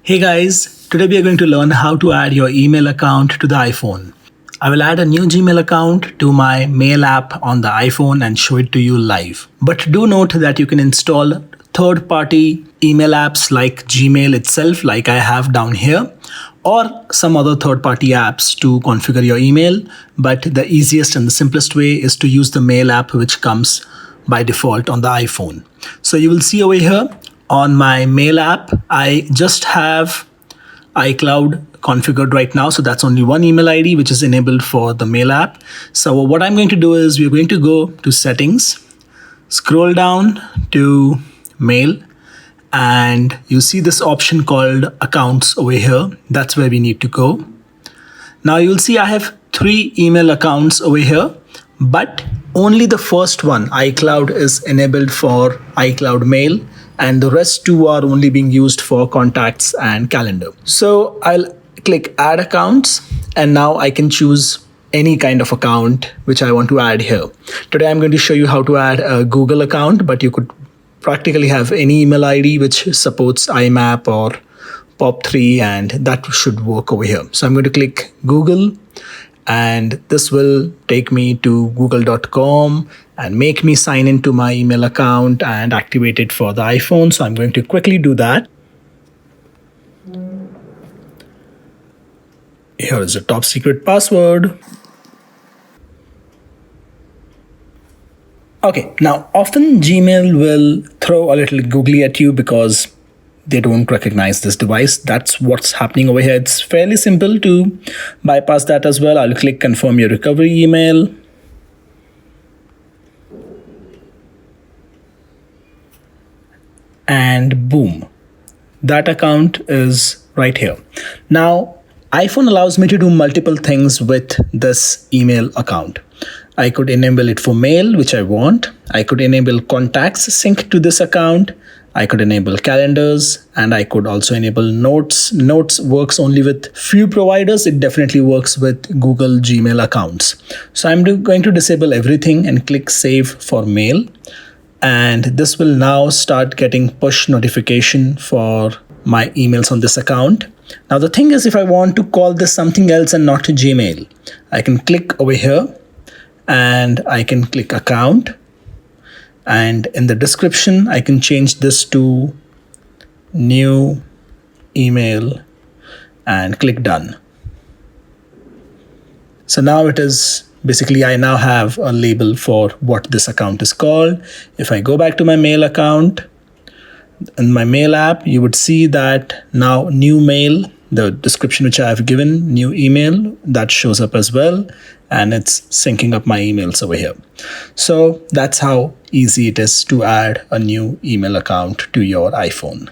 Hey guys, today we are going to learn how to add your email account to the iPhone. I will add a new Gmail account to my mail app on the iPhone and show it to you live. But do note that you can install third-party email apps like Gmail itself, like I have down here, or some other third-party apps to configure your email. But the easiest and the simplest way is to use the mail app which comes by default on the iPhone. So you will see over here on my mail app, I just have iCloud configured right now. So that's only one email ID which is enabled for the mail app. So what I'm going to do is we're going to go to settings, scroll down to mail, and you see this option called accounts over here. That's where we need to go. Now you'll see I have 3 email accounts over here, but only the first one, iCloud, is enabled for iCloud Mail, and the rest 2 are only being used for contacts and calendar. So I'll click add accounts, and now I can choose any kind of account which I want to add here. Today I'm going to show you how to add a Google account, but you could practically have any email ID which supports IMAP or POP3, and that should work over here. So I'm going to click Google, and this will take me to google.com and make me sign into my email account and activate it for the iPhone. So I'm going to quickly do that. Here is the top secret password. Okay, now often Gmail will throw a little googly at you because they don't recognize this device. That's what's happening over here. It's fairly simple to bypass that as well. I'll click confirm your recovery email. And boom, that account is right here. Now, iPhone allows me to do multiple things with this email account. I could enable it for mail, which I want. I could enable contacts sync to this account. I could enable calendars, and I could also enable notes. Notes works only with few providers. It definitely works with Google Gmail accounts. So I'm going to disable everything and click save for mail. And this will now start getting push notification for my emails on this account. Now the thing is, if I want to call this something else and not Gmail, I can click over here and I can click account. And in the description, I can change this to new email and click done. So now it is basically, I now have a label for what this account is called. If I go back to my mail account, in my mail app, you would see that now new mail, the description which I have given, new email, that shows up as well. And it's syncing up my emails over here. So that's how easy it is to add a new email account to your iPhone.